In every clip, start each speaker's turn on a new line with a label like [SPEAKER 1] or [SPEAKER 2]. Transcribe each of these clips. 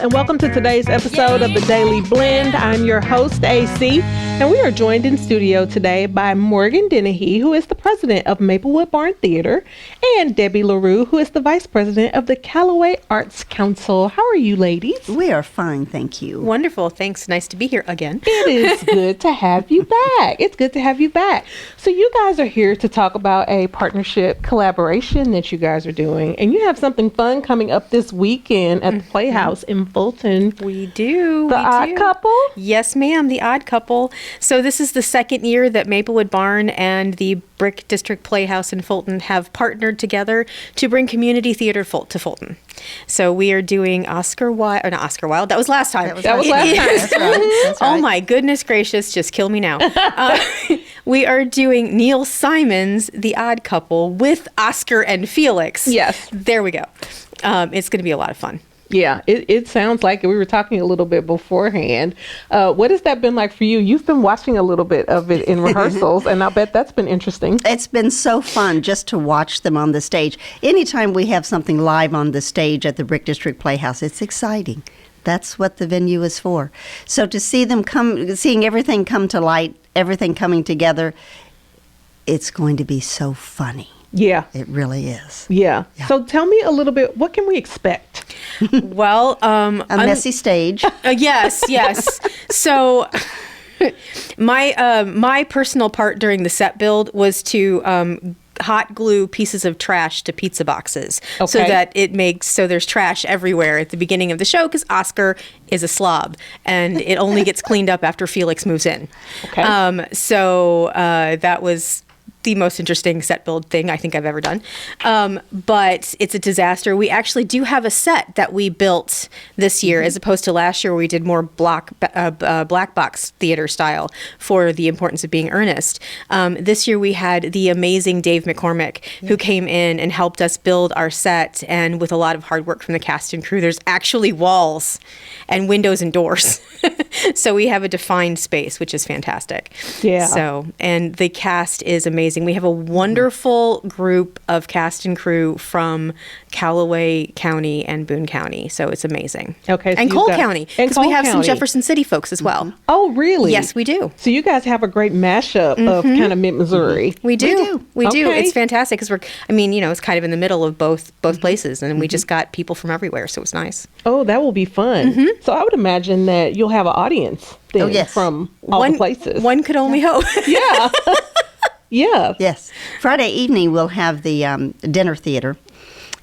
[SPEAKER 1] and welcome to today's episode of The Daily Blend. I'm your host, AC, and we are joined in studio today by Morgan Dennehy, who is the president of Maplewood Barn Theater, and Debbie LaRue, who is the vice president of the Callaway Arts Council. How are you, ladies?
[SPEAKER 2] We are fine, thank you.
[SPEAKER 3] Wonderful. Thanks. Nice to be here again.
[SPEAKER 1] It is good to have you back. It's good to have you back. So you guys are here to talk about a partnership collaboration that you guys are doing, and you have something fun coming up this weekend at the Playhouse in Fulton.
[SPEAKER 3] We do.
[SPEAKER 1] The Odd Couple?
[SPEAKER 3] Yes, ma'am. The Odd Couple. So this is the second year that Maplewood Barn and the Brick District Playhouse in Fulton have partnered together to bring community theater to Fulton. So we are doing not Oscar Wilde. That was last time.
[SPEAKER 1] That was last time.
[SPEAKER 2] That's right. That's right.
[SPEAKER 3] Oh my goodness gracious, just kill me now. We are doing Neil Simon's The Odd Couple with Oscar and Felix.
[SPEAKER 1] Yes.
[SPEAKER 3] There we go. It's going to be a lot of fun.
[SPEAKER 1] Yeah, it sounds like it. We were talking a little bit beforehand. What has that been like for you? You've been watching a little bit of it in rehearsals, and I bet that's been interesting.
[SPEAKER 2] It's been so fun just to watch them on the stage. Anytime we have something live on the stage at the Brick District Playhouse, it's exciting. That's what the venue is for. So to see them seeing everything come to light, everything coming together, it's going to be so funny.
[SPEAKER 1] Yeah.
[SPEAKER 2] It really is.
[SPEAKER 1] Yeah. So tell me a little bit, what can we expect?
[SPEAKER 3] Well,
[SPEAKER 2] a messy stage.
[SPEAKER 3] Yes. So my personal part during the set build was to hot glue pieces of trash to pizza boxes so that there's trash everywhere at the beginning of the show because Oscar is a slob and it only gets cleaned up after Felix moves in.
[SPEAKER 1] Okay.
[SPEAKER 3] So that was the most interesting set build thing I think I've ever done. But it's a disaster. We actually do have a set that we built this year as opposed to last year where we did more black box theater style for the importance of being earnest. This year we had the amazing Dave McCormick who came in and helped us build our set, and with a lot of hard work from the cast and crew, there's actually walls and windows and doors. So we have a defined space, which is fantastic.
[SPEAKER 1] Yeah.
[SPEAKER 3] So, and the cast is amazing. We have a wonderful group of cast and crew from Callaway County and Boone County. So it's amazing.
[SPEAKER 1] Okay. So
[SPEAKER 3] and Cole County. Because we have some
[SPEAKER 1] County.
[SPEAKER 3] Jefferson City folks as well.
[SPEAKER 1] Oh, really?
[SPEAKER 3] Yes, we do.
[SPEAKER 1] So you guys have a great mashup of kind of mid-Missouri.
[SPEAKER 3] We do. We do.
[SPEAKER 1] Okay.
[SPEAKER 3] It's fantastic because it's kind of in the middle of both places, and we just got people from everywhere, so it's nice.
[SPEAKER 1] Oh, that will be fun. So I would imagine that you'll have an audience then from all the places.
[SPEAKER 3] One could only hope.
[SPEAKER 1] Yeah. Yeah.
[SPEAKER 2] Yes. Friday evening we'll have the dinner theater.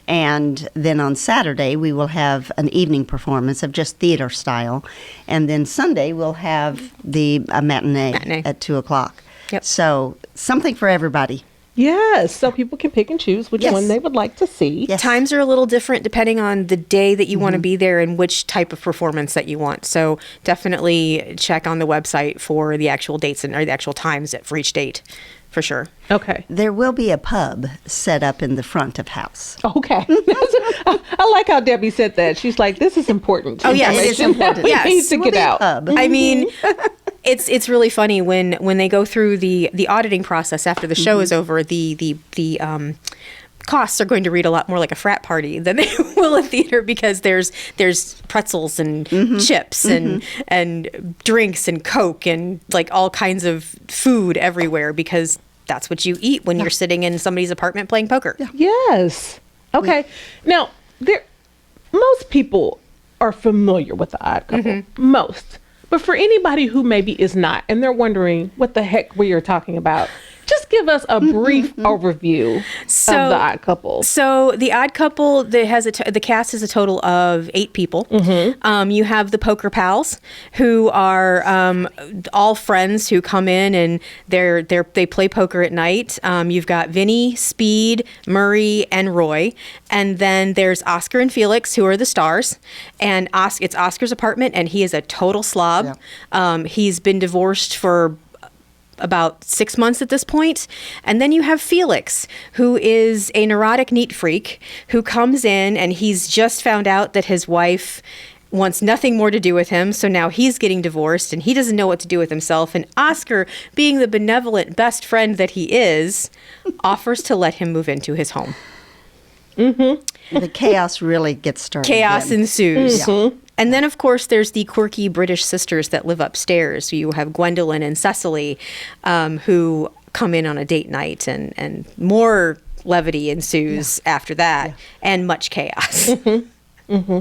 [SPEAKER 2] And then on Saturday, we will have an evening performance of just theater style. And then Sunday, we'll have the matinee at 2 o'clock.
[SPEAKER 3] Yep.
[SPEAKER 2] So something for everybody.
[SPEAKER 1] Yes. So people can pick and choose which one they would like to see.
[SPEAKER 2] Yes.
[SPEAKER 3] Times are a little different depending on the day that you want to be there and which type of performance that you want. So definitely check on the website for the actual dates or the actual times for each date. For sure.
[SPEAKER 1] Okay.
[SPEAKER 2] There will be a pub set up in the front of house.
[SPEAKER 1] Okay. I like how Debbie said that. She's like, this is important.
[SPEAKER 3] Oh, yes.
[SPEAKER 2] It is important.
[SPEAKER 1] We need to get out.
[SPEAKER 3] I mean, it's really funny when they go through the auditing process after the show is over, the costs are going to read a lot more like a frat party than they will a theater because there's pretzels and chips and drinks and Coke and like all kinds of food everywhere because that's what you eat when you're sitting in somebody's apartment playing poker.
[SPEAKER 2] Yeah.
[SPEAKER 1] Yes. Okay. Now, most people are familiar with the Odd Couple. Most. But for anybody who maybe is not, and they're wondering what the heck we are talking about, just give us a brief overview of the Odd Couple.
[SPEAKER 3] So the Odd Couple, the cast is a total of 8 people. You have the Poker Pals, who are all friends who come in and they play poker at night. You've got Vinny, Speed, Murray, and Roy, and then there's Oscar and Felix, who are the stars. And it's Oscar's apartment, and he is a total slob. Yeah. He's been divorced for about 6 months at this point. And then you have Felix, who is a neurotic neat freak who comes in and he's just found out that his wife wants nothing more to do with him. So now he's getting divorced and he doesn't know what to do with himself. And Oscar, being the benevolent best friend that he is, offers to let him move into his home.
[SPEAKER 2] The chaos really gets started.
[SPEAKER 3] Chaos ensues. And then, of course, there's the quirky British sisters that live upstairs. You have Gwendolyn and Cecily, who come in on a date night, and more levity ensues after that, and much chaos.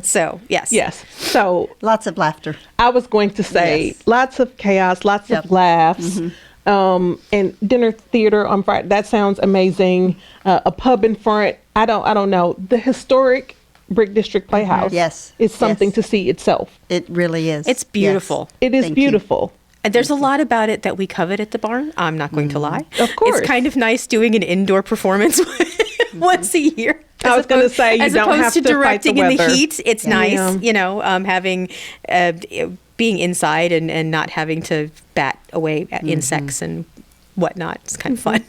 [SPEAKER 3] So, yes.
[SPEAKER 1] Yes. So
[SPEAKER 2] Lots of laughter.
[SPEAKER 1] I was going to say lots of chaos, lots of laughs, and dinner theater on Friday. That sounds amazing. A pub in front. I don't know. The historic Brick District Playhouse.
[SPEAKER 2] Yes.
[SPEAKER 1] Is something to see itself.
[SPEAKER 2] It really is.
[SPEAKER 3] It's beautiful.
[SPEAKER 1] It is
[SPEAKER 2] Thank you.
[SPEAKER 1] beautiful.
[SPEAKER 3] And there's a lot about it that we covet at the barn. I'm not going to lie.
[SPEAKER 1] Of course.
[SPEAKER 3] It's kind of nice doing an indoor performance once a year.
[SPEAKER 1] I was going to say, you
[SPEAKER 3] as
[SPEAKER 1] don't
[SPEAKER 3] opposed
[SPEAKER 1] have
[SPEAKER 3] to
[SPEAKER 1] to fight
[SPEAKER 3] directing
[SPEAKER 1] the
[SPEAKER 3] in the
[SPEAKER 1] weather.
[SPEAKER 3] heat. It's nice, having being inside and not having to bat away at insects and whatnot. It's kind of fun.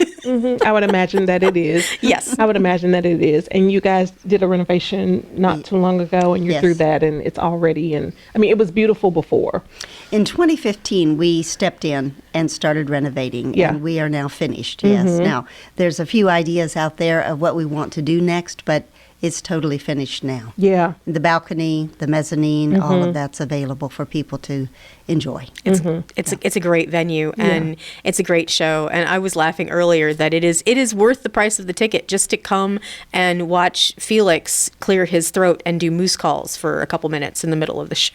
[SPEAKER 1] I would imagine that it is.
[SPEAKER 3] Yes.
[SPEAKER 1] I would imagine that it is. And you guys did a renovation not too long ago, and you're
[SPEAKER 2] Yes.
[SPEAKER 1] through that, and it's all ready. And I mean, it was beautiful before.
[SPEAKER 2] In 2015, we stepped in and started renovating,
[SPEAKER 1] Yeah.
[SPEAKER 2] and we are now finished. Yes. Now, there's a few ideas out there of what we want to do next, but it's totally finished now.
[SPEAKER 1] Yeah.
[SPEAKER 2] The balcony, the mezzanine, all of that's available for people to enjoy.
[SPEAKER 3] It's a great venue, and it's a great show. And I was laughing earlier that it is worth the price of the ticket just to come and watch Felix clear his throat and do moose calls for a couple minutes in the middle of the show.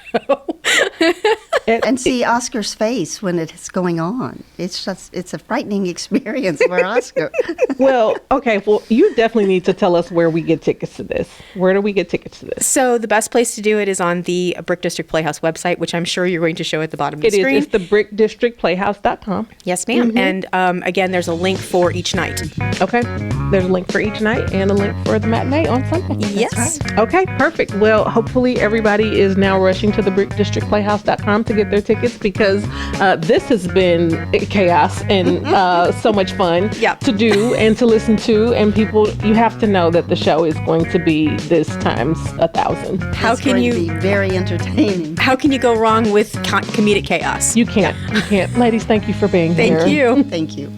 [SPEAKER 2] And see Oscar's face when it's going on. It's a frightening experience for Oscar.
[SPEAKER 1] Well, okay. Well, you definitely need to tell us where we get tickets to this. Where do we get tickets to this?
[SPEAKER 3] So the best place to do it is on the Brick District Playhouse website, which I'm sure you're going to show at the bottom of the
[SPEAKER 1] It is.
[SPEAKER 3] screen.
[SPEAKER 1] It's the brickdistrictplayhouse.com.
[SPEAKER 3] Yes, ma'am. And again, there's a link for each night.
[SPEAKER 1] Okay. There's a link for each night and a link for the matinee on Sunday.
[SPEAKER 3] Yes.
[SPEAKER 1] Okay, perfect. Well, hopefully everybody is now rushing to the brickdistrictplayhouse.com to get their tickets, because this has been chaos and so much fun
[SPEAKER 3] Yep.
[SPEAKER 1] to do and to listen to. And people, you have to know that the show is going to be this times 1,000.
[SPEAKER 3] How
[SPEAKER 2] It's
[SPEAKER 3] can
[SPEAKER 2] going to
[SPEAKER 3] you
[SPEAKER 2] be very entertaining.
[SPEAKER 3] how can you go wrong with comedic chaos?
[SPEAKER 1] You can't. Ladies, thank you for being here.
[SPEAKER 3] Thank you.
[SPEAKER 2] Thank you.